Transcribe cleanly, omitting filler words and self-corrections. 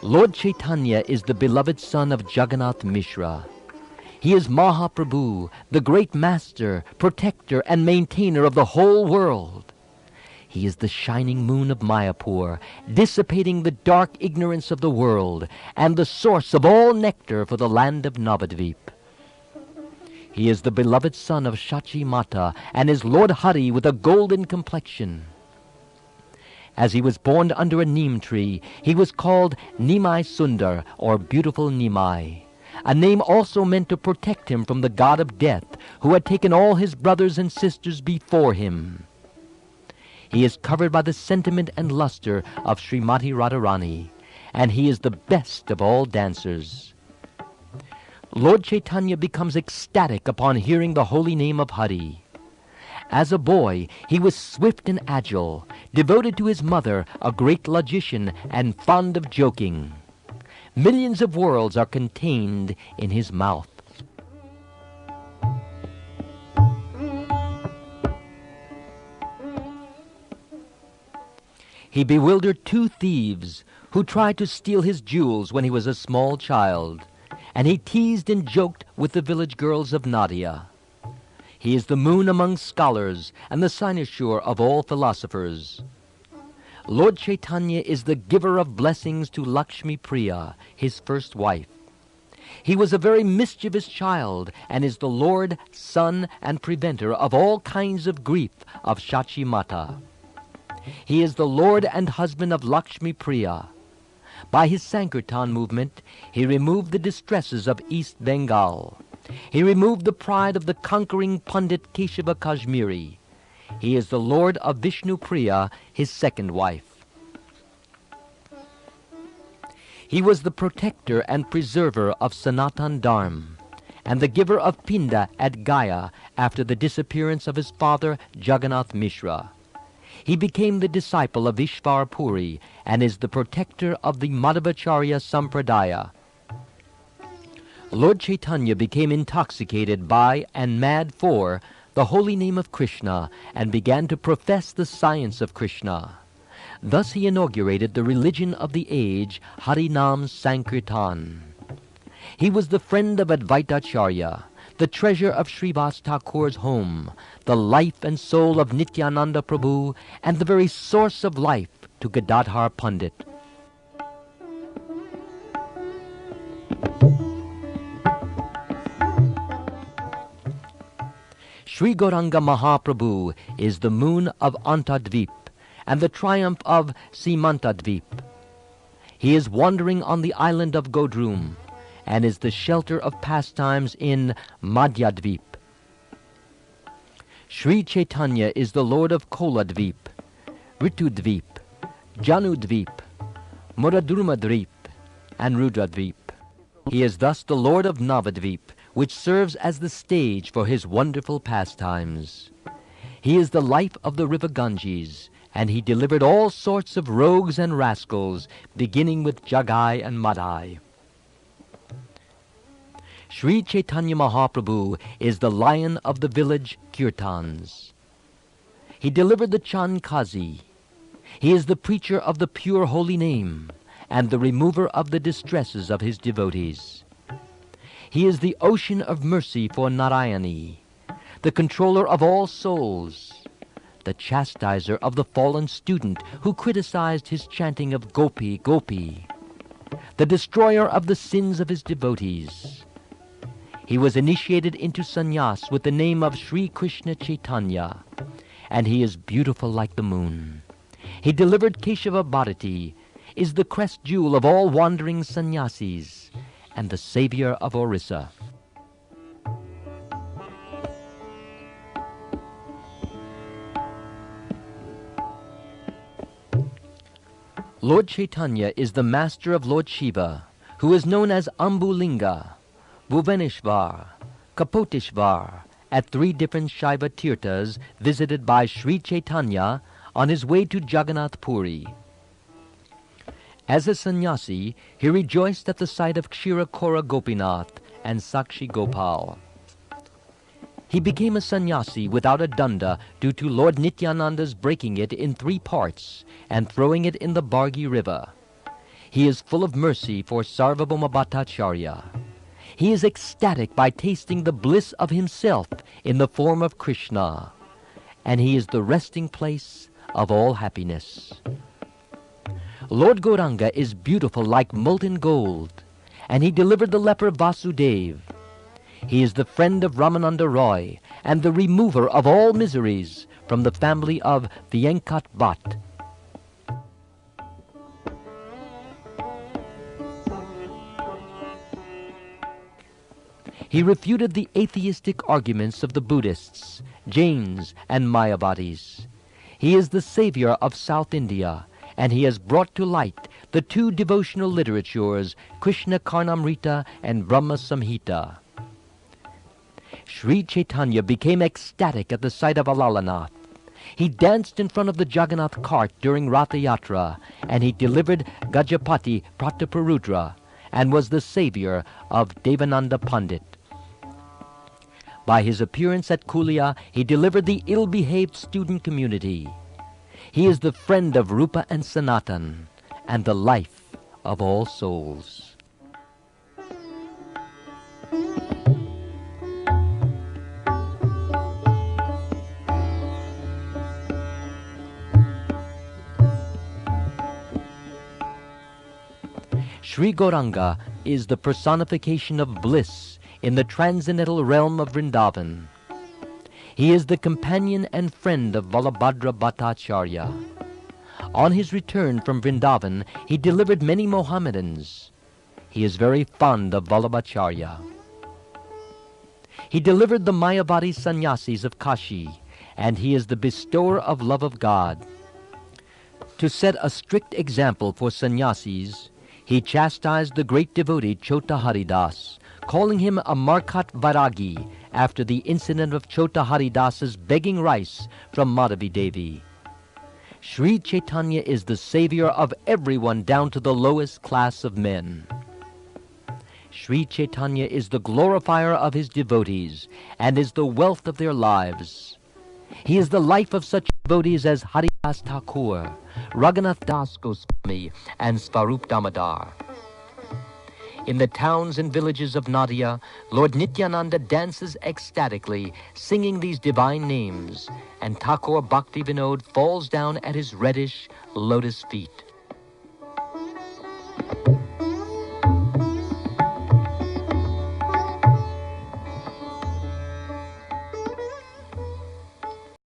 Lord Chaitanya is the beloved son of Jagannath Mishra. He is Mahaprabhu, the great master, protector, and maintainer of the whole world. He is the shining moon of Mayapur, dissipating the dark ignorance of the world, and the source of all nectar for the land of Navadvip. He is the beloved son of Shachi Mata, and is Lord Hari with a golden complexion. As he was born under a neem tree, he was called Nimai Sundar, or Beautiful Nimai, a name also meant to protect him from the god of death, who had taken all his brothers and sisters before him. He is covered by the sentiment and luster of Srimati Radharani, and he is the best of all dancers. Lord Chaitanya becomes ecstatic upon hearing the holy name of Hari. As a boy, he was swift and agile, devoted to his mother, a great logician, and fond of joking. Millions of worlds are contained in his mouth. He bewildered 2 thieves who tried to steal his jewels when he was a small child, and he teased and joked with the village girls of Nadia. He is the moon among scholars and the cynosure of all philosophers. Lord Chaitanya is the giver of blessings to Lakshmi Priya, his first wife. He was a very mischievous child, and is the lord, son, and preventer of all kinds of grief of Shachi Mata. He is the lord and husband of Lakshmi Priya. By his Sankirtan movement, he removed the distresses of East Bengal. He removed the pride of the conquering Pandit Keshava Kashmiri. He is the lord of Vishnu Priya, his second wife. He was the protector and preserver of Sanatan Dharma, and the giver of Pinda at Gaya after the disappearance of his father Jagannath Mishra. He became the disciple of Ishvar Puri and is the protector of the Madhvacharya Sampradaya. Lord Chaitanya became intoxicated by and mad for the holy name of Krishna and began to profess the science of Krishna. Thus he inaugurated the religion of the age, Harinam Sankirtan. He was the friend of Advaitacharya, the treasure of Srivas Thakur's home, the life and soul of Nityananda Prabhu, and the very source of life to Gadadhar Pandit. Sri Gauranga Mahaprabhu is the moon of Antadvip and the triumph of Simantadvip. He is wandering on the island of Godrum and is the shelter of pastimes in Madhyadvip. Sri Chaitanya is the lord of Koladvip, Ritudvip, Janudvip, Muradurmadvip, and Rudradvip. He is thus the lord of Navadvip, which serves as the stage for his wonderful pastimes. He is the life of the river Ganges, and he delivered all sorts of rogues and rascals, beginning with Jagai and Madai. Sri Chaitanya Mahaprabhu is the lion of the village Kirtans. He delivered the Chandkazi. He is the preacher of the pure holy name, and the remover of the distresses of his devotees. He is the ocean of mercy for Narayani, the controller of all souls, the chastiser of the fallen student who criticized his chanting of Gopi, Gopi, the destroyer of the sins of his devotees. He was initiated into sannyas with the name of Sri Krishna Chaitanya, and he is beautiful like the moon. He delivered Keshava Bharati, is the crest jewel of all wandering sannyasis, and the savior of Orissa. Lord Chaitanya is the master of Lord Shiva, who is known as Ambulinga, Bhuvaneshvar, Kapoteshvar, at 3 different Shaiva Tirthas visited by Sri Chaitanya on his way to Jagannath Puri. As a sannyasi, he rejoiced at the sight of Kshirakora Gopinath and Sakshi Gopal. He became a sannyasi without a danda due to Lord Nityananda's breaking it in 3 parts and throwing it in the Bargi River. He is full of mercy for Sarvabhauma Bhattacharya. He is ecstatic by tasting the bliss of himself in the form of Krishna, and he is the resting place of all happiness. Lord Gauranga is beautiful like molten gold, and he delivered the leper Vasudeva. He is the friend of Ramananda Roy and the remover of all miseries from the family of Vienkat Bhatt. He refuted the atheistic arguments of the Buddhists, Jains, and Mayavadis. He is the savior of South India, and he has brought to light the two devotional literatures, Krishna Karnamrita and Brahma Samhita. Sri Chaitanya became ecstatic at the sight of Alalanath. He danced in front of the Jagannath cart during Ratha Yatra, and he delivered Gajapati Prataparudra, and was the savior of Devananda Pandit. By his appearance at Kulia, he delivered the ill-behaved student community. He is the friend of Rupa and Sanatan, and the life of all souls. Sri Gauranga is the personification of bliss in the transcendental realm of Vrindavan. He is the companion and friend of Balabhadra Bhattacharya. On his return from Vrindavan, he delivered many Mohammedans. He is very fond of Vallabhacharya. He delivered the Mayavadi sannyasis of Kashi, and he is the bestower of love of God. To set a strict example for sannyasis, he chastised the great devotee Chota Haridas, calling him a Markat Vairagi after the incident of Chota Haridas's begging rice from Madhavi Devi. Sri Chaitanya is the savior of everyone down to the lowest class of men. Sri Chaitanya is the glorifier of his devotees and is the wealth of their lives. He is the life of such devotees as Haridas Thakur, Raghunath Das Goswami, and Svarup Damodar. In the towns and villages of Nadia, Lord Nityananda dances ecstatically, singing these divine names, and Thakur Bhakti Vinod falls down at his reddish lotus feet.